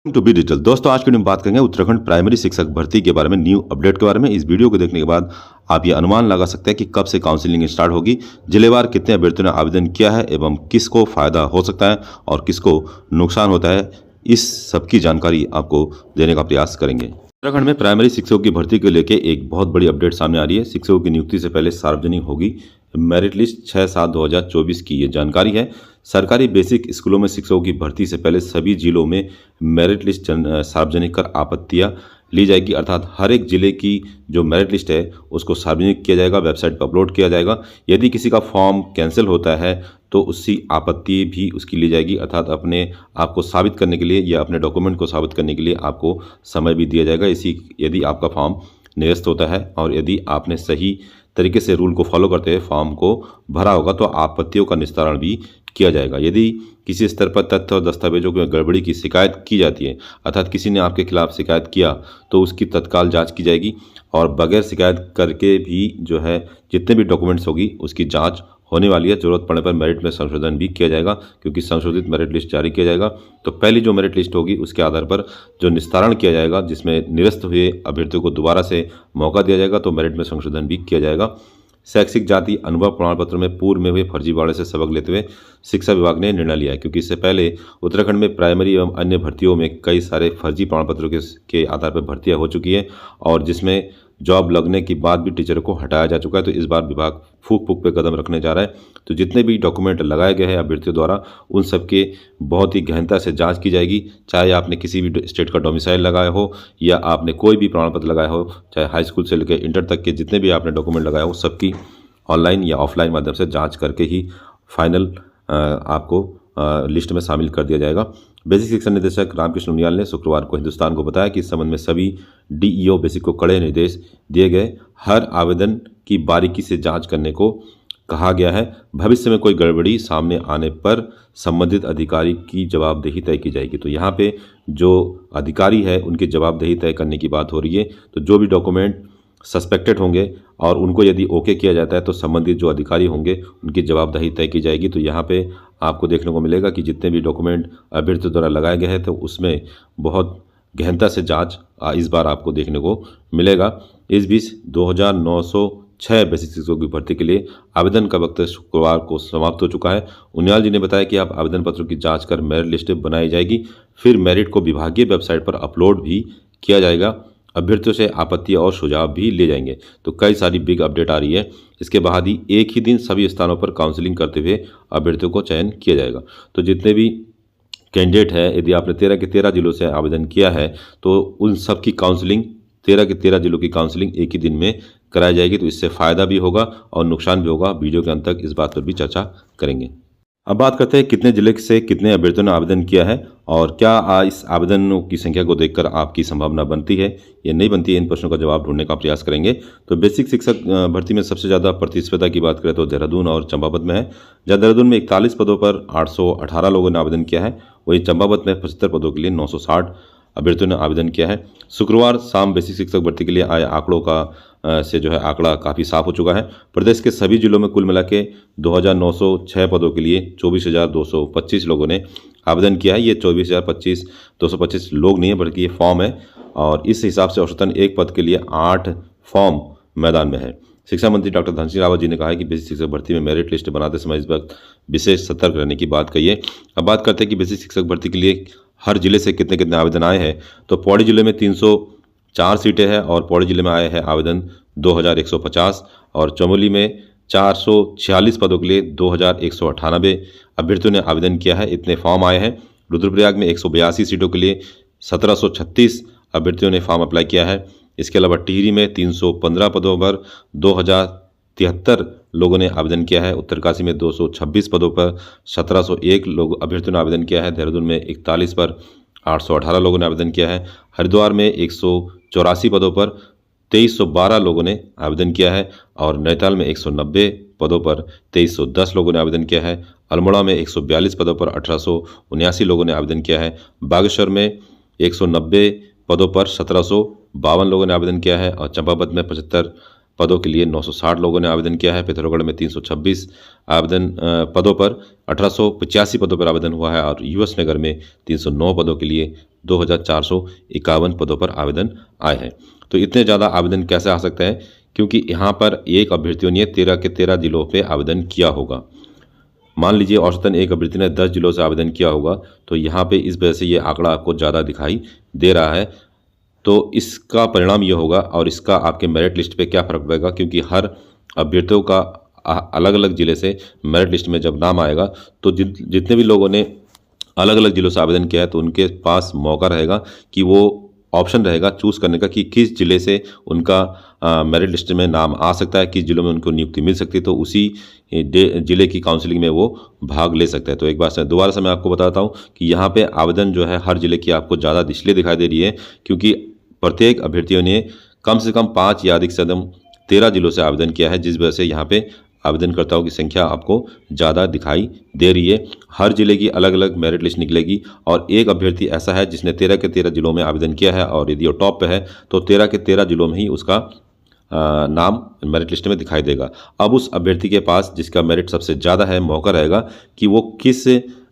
To be digital दोस्तों, आज की वीडियो में बात करेंगे उत्तराखंड प्राइमरी शिक्षक भर्ती के बारे में, न्यू अपडेट के बारे में। इस वीडियो को देखने के बाद आप ये अनुमान लगा सकते हैं कि कब से काउंसलिंग स्टार्ट होगी, जिलेवार कितने अभ्यर्थियों ने आवेदन किया है एवं किसको फायदा हो सकता है और किसको नुकसान होता है। इस सब की जानकारी आपको देने का प्रयास करेंगे। उत्तराखंड में प्राइमरी शिक्षकों की भर्ती को लेकर एक बहुत बड़ी अपडेट सामने आ रही है। शिक्षकों की नियुक्ति से पहले सार्वजनिक होगी मेरिट लिस्ट 6/7/2024 की ये जानकारी है। सरकारी बेसिक स्कूलों में शिक्षकों की भर्ती से पहले सभी जिलों में मेरिट लिस्ट सार्वजनिक कर आपत्तियां ली जाएगी, अर्थात हर एक जिले की जो मेरिट लिस्ट है उसको सार्वजनिक किया जाएगा, वेबसाइट पर अपलोड किया जाएगा। यदि किसी का फॉर्म कैंसिल होता है तो उसकी आपत्ति भी उसकी ली जाएगी, अर्थात अपने आप को साबित करने के लिए या अपने डॉक्यूमेंट को साबित करने के लिए आपको समय भी दिया जाएगा। यदि आपका फॉर्म निरस्त होता है और यदि आपने सही तरीके से रूल को फॉलो करते हुए फॉर्म को भरा होगा तो आपत्तियों का निस्तारण भी किया जाएगा। यदि किसी स्तर पर तथ्य और दस्तावेजों में गड़बड़ी की शिकायत की जाती है, अर्थात किसी ने आपके खिलाफ शिकायत किया तो उसकी तत्काल जांच की जाएगी और बगैर शिकायत करके भी जो है जितने भी डॉक्यूमेंट्स होगी उसकी जांच होने वाली है। जरूरत पड़ने पर मेरिट में संशोधन भी किया जाएगा, क्योंकि संशोधित मेरिट लिस्ट जारी किया जाएगा तो पहली जो मेरिट लिस्ट होगी उसके आधार पर जो निस्तारण किया जाएगा, जिसमें निरस्त हुए अभ्यर्थियों को दोबारा से मौका दिया जाएगा, तो मेरिट में संशोधन भी किया जाएगा। शैक्षिक जाति अनुभव प्रमाण पत्र में पूर्व में हुए फर्जीवाड़े से सबक लेते हुए शिक्षा विभाग ने निर्णय लिया है, क्योंकि इससे पहले उत्तराखंड में प्राइमरी एवं अन्य भर्तियों में कई सारे फर्जी प्रमाण पत्रों के आधार पर भर्तियां हो चुकी है और जिसमें जॉब लगने के बाद भी टीचरों को हटाया जा चुका है। तो इस बार विभाग फूक फूक पे कदम रखने जा रहा है। तो जितने भी डॉक्यूमेंट लगाए गए हैं अभ्यर्थियों द्वारा उन सब के बहुत ही गहनता से जांच की जाएगी, चाहे आपने किसी भी स्टेट का डोमिसाइल लगाया हो या आपने कोई भी प्रमाण पत्र लगाया हो, चाहे हाई स्कूल से लेकर इंटर तक के जितने भी आपने डॉक्यूमेंट लगाए हो, सबकी ऑनलाइन या ऑफलाइन माध्यम से जांच करके ही फाइनल आपको लिस्ट में शामिल कर दिया जाएगा। बेसिक शिक्षा निदेशक रामकृष्ण उनियाल ने शुक्रवार को हिंदुस्तान को बताया कि इस संबंध में सभी डीईओ बेसिक को कड़े निर्देश दिए गए। हर आवेदन की बारीकी से जांच करने को कहा गया है। भविष्य में कोई गड़बड़ी सामने आने पर संबंधित अधिकारी की जवाबदेही तय की जाएगी। तो यहाँ पे जो अधिकारी है उनकी जवाबदेही तय करने की बात हो रही है। तो जो भी डॉक्यूमेंट सस्पेक्टेड होंगे और उनको यदि ओके किया जाता है तो संबंधित जो अधिकारी होंगे उनकी जवाबदेही तय की जाएगी। तो यहाँ पे आपको देखने को मिलेगा कि जितने भी डॉक्यूमेंट अभ्यर्थियों द्वारा लगाए गए हैं तो उसमें बहुत गहनता से जांच इस बार आपको देखने को मिलेगा। इस बीच 2906 बेसिक शिक्षकों की भर्ती के लिए आवेदन का वक्त शुक्रवार को समाप्त हो चुका है। उनियाल जी ने बताया कि अब आवेदन पत्रों की जाँच कर मेरिट लिस्ट बनाई जाएगी, फिर मेरिट को विभागीय वेबसाइट पर अपलोड भी किया जाएगा। अभ्यर्थियों से आपत्ति और सुझाव भी ले जाएंगे। तो कई सारी बिग अपडेट आ रही है। इसके बाद ही एक ही दिन सभी स्थानों पर काउंसलिंग करते हुए अभ्यर्थियों को चयन किया जाएगा। तो जितने भी कैंडिडेट है, यदि आपने 13 के 13 जिलों से आवेदन किया है तो उन सब की काउंसलिंग 13 के 13 जिलों की काउंसलिंग एक ही दिन में कराई जाएगी। तो इससे फ़ायदा भी होगा और नुकसान भी होगा। वीडियो के अंत तक इस बात पर भी चर्चा करेंगे। अब बात करते हैं कितने जिले से कितने अभ्यर्थियों ने आवेदन किया है और क्या इस आवेदनों की संख्या को देखकर आपकी संभावना बनती है या नहीं बनती है। इन प्रश्नों का जवाब ढूंढने का प्रयास करेंगे। तो बेसिक शिक्षक भर्ती में सबसे ज़्यादा प्रतिस्पर्धा की बात करें तो देहरादून और चंपावत में है, जहाँ देहरादून में 41 पदों पर 818 लोगों ने आवेदन किया है, वहीं चंपावत में 75 पदों के लिए 960 अभ्यर्थियों ने आवेदन किया है। शुक्रवार शाम बेसिक शिक्षक भर्ती के लिए आए आंकड़ों का से जो है आंकड़ा काफ़ी साफ हो चुका है। प्रदेश के सभी जिलों में कुल मिला के 2906 पदों के लिए 24,225 लोगों ने आवेदन किया है। ये 24,225 लोग नहीं है बल्कि ये फॉर्म है और इस हिसाब से औसतन एक पद के लिए 8 फॉर्म मैदान में है। शिक्षा मंत्री डॉक्टर धन सिंह रावत जी ने कहा है कि बेसिक शिक्षक भर्ती में मेरिट लिस्ट बनाते समय इस वक्त विशेष सतर्क रहने की बात कही है। अब बात करते हैं कि बेसिक शिक्षक भर्ती के लिए हर जिले से कितने कितने आवेदन आए हैं। तो पौड़ी जिले में 304 सीटें हैं और पौड़ी जिले में आए हैं आवेदन 2150 और चमोली में 446 पदों के लिए 2198 अभ्यर्थियों ने आवेदन किया है। इतने फॉर्म आए हैं। रुद्रप्रयाग में 182 सीटों के लिए 1736 अभ्यर्थियों ने फॉर्म अप्लाई किया है। इसके अलावा टिहरी में 315 पदों पर 2073 लोगों ने आवेदन किया है। उत्तरकाशी में 226 पदों पर 1701 लोग अभ्यर्थियों ने आवेदन किया है। देहरादून में 41 पर 818 लोगों ने आवेदन किया है। हरिद्वार में 184 पदों पर 2312 लोगों ने आवेदन किया है और नैनीताल में 190 पदों पर 2310 लोगों ने आवेदन किया है। अल्मोड़ा में 142 पदों पर 1879 लोगों ने आवेदन किया है। बागेश्वर में 190 पदों पर 1752 लोगों ने आवेदन किया है और चंपावत में 75 पदों के लिए 960 लोगों ने आवेदन किया है। पिथौरागढ़ में 326 आवेदन पदों पर 1885 पदों पर आवेदन हुआ है और युवस नगर में 309 पदों के लिए 2451 पदों पर आवेदन आए हैं। तो इतने ज़्यादा आवेदन कैसे आ सकते हैं, क्योंकि यहाँ पर एक अभ्यर्थियों ने 13 के 13 जिलों पे आवेदन किया होगा। मान लीजिए औसतन एक अभ्यर्थी ने 10 जिलों से आवेदन किया होगा, तो यहाँ पे इस वजह से ये आंकड़ा आपको ज़्यादा दिखाई दे रहा है। तो इसका परिणाम ये होगा और इसका आपके मेरिट लिस्ट पे क्या फ़र्क पड़ेगा, क्योंकि हर अभ्यर्थियों का अलग अलग ज़िले से मेरिट लिस्ट में जब नाम आएगा तो जितने भी लोगों ने अलग अलग ज़िलों से आवेदन किया है तो उनके पास मौका रहेगा कि वो ऑप्शन रहेगा चूज़ करने का कि किस ज़िले से उनका मेरिट लिस्ट में नाम आ सकता है, किस ज़िलों में उनको नियुक्ति मिल सकती है, तो उसी ज़िले की काउंसलिंग में वो भाग ले सकता है। तो एक बार से दोबारा से मैं आपको बताता हूँ कि यहाँ पे आवेदन जो है हर ज़िले की आपको ज़्यादा इसलिए दिखाई दे रही है क्योंकि प्रत्येक अभ्यर्थियों ने कम से कम 5 या अधिक से अधिक 13 जिलों से आवेदन किया है, जिस वजह से यहाँ पे आवेदनकर्ताओं की संख्या आपको ज़्यादा दिखाई दे रही है। हर जिले की अलग अलग मेरिट लिस्ट निकलेगी और एक अभ्यर्थी ऐसा है जिसने 13 के 13 जिलों में आवेदन किया है और यदि वो टॉप पे है तो 13 के 13 जिलों में ही उसका नाम मेरिट लिस्ट में दिखाई देगा। अब उस अभ्यर्थी के पास जिसका मेरिट सबसे ज़्यादा है मौका रहेगा कि वो किस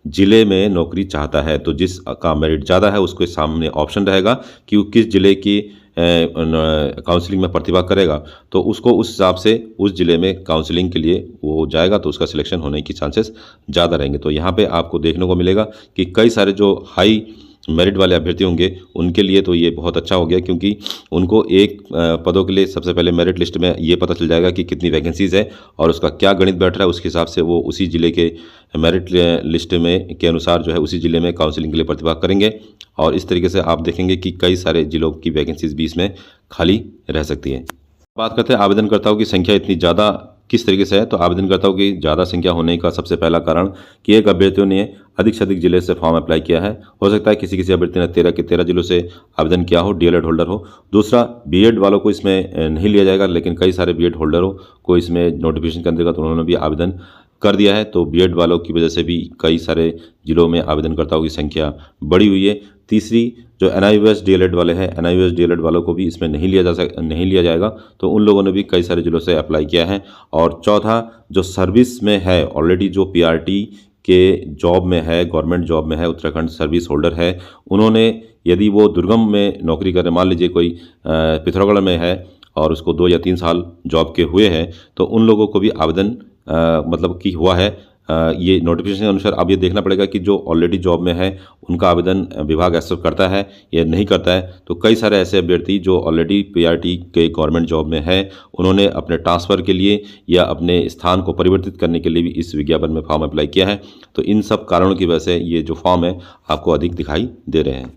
ज़िले में नौकरी चाहता है। तो जिसका मेरिट ज़्यादा है उसके सामने ऑप्शन रहेगा कि वो किस ज़िले की काउंसलिंग में प्रतिभा करेगा, तो उसको उस हिसाब से उस ज़िले में काउंसलिंग के लिए वो जाएगा तो उसका सिलेक्शन होने की चांसेस ज़्यादा रहेंगे। तो यहाँ पे आपको देखने को मिलेगा कि कई सारे जो हाई मेरिट वाले अभ्यर्थी होंगे उनके लिए तो ये बहुत अच्छा हो गया, क्योंकि उनको एक पदों के लिए सबसे पहले मेरिट लिस्ट में ये पता चल जाएगा कि कितनी वैकेंसीज़ है और उसका क्या गणित बैठ रहा है। उसके हिसाब से वो उसी ज़िले के मेरिट लिस्ट में के अनुसार जो है उसी ज़िले में काउंसलिंग के लिए प्रतिभा करेंगे और इस तरीके से आप देखेंगे कि कई सारे ज़िलों की वैकेंसीज भी इसमें खाली रह सकती हैं। बात करते हैं आवेदनकर्ताओं की संख्या इतनी ज़्यादा किस तरीके से है। तो आवेदनकर्ताओं की ज़्यादा संख्या होने का सबसे पहला कारण कि एक अभ्यर्थियों ने अधिक से अधिक जिले से फॉर्म अप्लाई किया है। हो सकता है किसी किसी अभ्यर्थी ने 13 के 13 जिलों से आवेदन किया हो, डीएलएड होल्डर हो। दूसरा, बीएड वालों को इसमें नहीं लिया जाएगा, लेकिन कई सारे बीएड होल्डरों को इसमें नोटिफिकेशन के अंतर्गत उन्होंने भी आवेदन कर दिया है। तो बीएड वालों की वजह से भी कई सारे जिलों में आवेदनकर्ताओं की संख्या बढ़ी हुई है। तीसरी, जो एनआईयूएस डीएलएड वाले हैं, एनआईयूएस डीएलएड वालों को भी इसमें नहीं लिया जाएगा, तो उन लोगों ने भी कई सारे जिलों से अप्लाई किया है। और चौथा, जो सर्विस में है ऑलरेडी, जो पीआरटी के जॉब में है, गवर्नमेंट जॉब में है, उत्तराखंड सर्विस होल्डर है, उन्होंने यदि वो दुर्गम में नौकरी करें, मान लीजिए कोई पिथौरागढ़ में है और उसको 2 या 3 साल जॉब के हुए हैं, तो उन लोगों को भी आवेदन मतलब कि हुआ है। ये नोटिफिकेशन के अनुसार अब ये देखना पड़ेगा कि जो ऑलरेडी जॉब में है उनका आवेदन विभाग एक्सेप्ट करता है या नहीं करता है। तो कई सारे ऐसे अभ्यर्थी जो ऑलरेडी पीआरटी के गवर्नमेंट जॉब में है, उन्होंने अपने ट्रांसफ़र के लिए या अपने स्थान को परिवर्तित करने के लिए भी इस विज्ञापन में फॉर्म अप्लाई किया है। तो इन सब कारणों की वजह से ये जो फॉर्म है आपको अधिक दिखाई दे रहे हैं।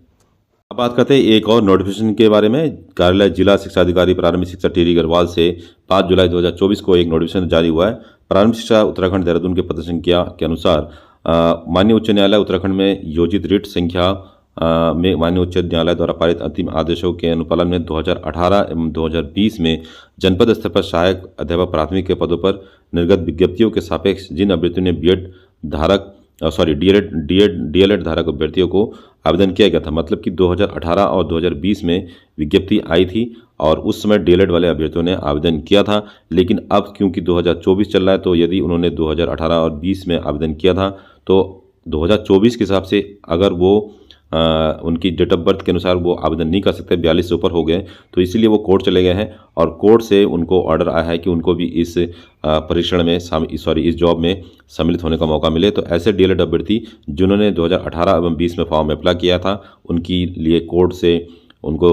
अब बात करते हैं एक और नोटिफिकेशन के बारे में। कार्यालय जिला शिक्षा अधिकारी प्रारंभिक शिक्षा टिहरी गढ़वाल से 5 जुलाई 2024 को एक नोटिफिकेशन जारी हुआ है। प्रारंभिक शिक्षा उत्तराखंड देहरादून के पत्र संख्या के अनुसार माननीय उच्च न्यायालय उत्तराखंड में योजित रिट संख्या में माननीय उच्च न्यायालय द्वारा पारित अंतिम आदेशों के अनुपालन में 2018 एवं 2020 में जनपद स्तर पर सहायक अध्यापक प्राथमिक के पदों पर निर्गत विज्ञप्तियों के सापेक्ष जिन अभ्यर्थियों ने डीएलएड धारक अभ्यर्थियों को आवेदन किया गया था, मतलब कि 2018 और 2020 में विज्ञप्ति आई थी और उस समय डीएलएड वाले अभ्यर्थियों ने आवेदन किया था। लेकिन अब क्योंकि 2024 चल रहा है, तो यदि उन्होंने 2018 और 20 में आवेदन किया था तो 2024 के हिसाब से अगर वो उनकी डेट ऑफ बर्थ के अनुसार वो आवेदन नहीं कर सकते, 42 से ऊपर हो गए, तो इसीलिए वो कोर्ट चले गए हैं और कोर्ट से उनको ऑर्डर आया है कि उनको भी इस परीक्षण में इस जॉब में सम्मिलित होने का मौका मिले। तो ऐसे डीएलएड अभ्यर्थी जिन्होंने 2018 एवं 20 में फॉर्म अप्लाई किया था, उनके लिए कोर्ट से उनको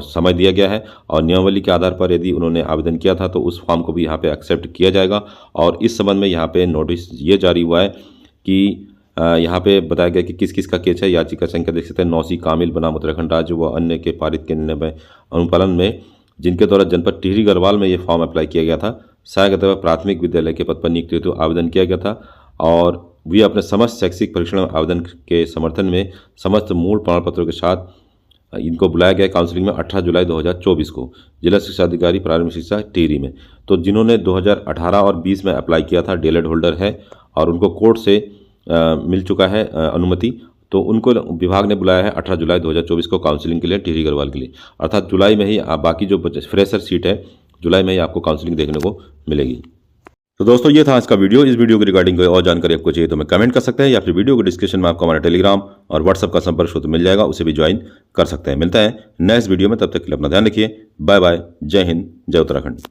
समय दिया गया है और नियमावली के आधार पर यदि उन्होंने आवेदन किया था तो उस फॉर्म को भी यहाँ पे एक्सेप्ट किया जाएगा। और इस संबंध में यहाँ पे नोटिस ये जारी हुआ है कि यहाँ पे बताया गया कि किस किस का केस है। याचिका संख्या देख सकते हैं, नौसी कामिल बनाम उत्तराखंड राज्य व अन्य के पारित के निर्णय में अनुपालन में जिनके द्वारा जनपद टिहरी गढ़वाल में ये फॉर्म अप्लाई किया गया था। सहायक अध्यापक प्राथमिक विद्यालय के पद पर नियुक्ति हेतु आवेदन किया गया था और वे अपने समस्त शैक्षिक परीक्षण आवेदन के समर्थन में समस्त मूल प्रमाण पत्रों के साथ इनको बुलाया गया काउंसलिंग में 18 जुलाई 2024 को जिला शिक्षा अधिकारी प्रारंभिक शिक्षा टिहरी में। तो जिन्होंने 2018 और 20 में अप्लाई किया था, डीएलएड होल्डर है और उनको कोर्ट से मिल चुका है अनुमति, तो उनको विभाग ने बुलाया है 18 जुलाई 2024 को काउंसलिंग के लिए टिहरी गढ़वाल के लिए। अर्थात जुलाई में ही बाकी जो फ्रेशर सीट है जुलाई में ही आपको काउंसलिंग देखने को मिलेगी। तो दोस्तों ये था इसका वीडियो। इस वीडियो के रिगार्डिंग कोई और जानकारी आपको चाहिए तो मैं कमेंट कर सकते हैं, या फिर वीडियो के डिस्क्रिप्शन में आपको हमारा टेलीग्राम और व्हाट्सअप का संपर्क सूत्र मिल जाएगा, उसे भी ज्वाइन कर सकते हैं। मिलते हैं नेक्स्ट वीडियो में, तब तक के लिए अपना ध्यान रखिए। Bye bye. जय हिंद, जय उत्तराखंड।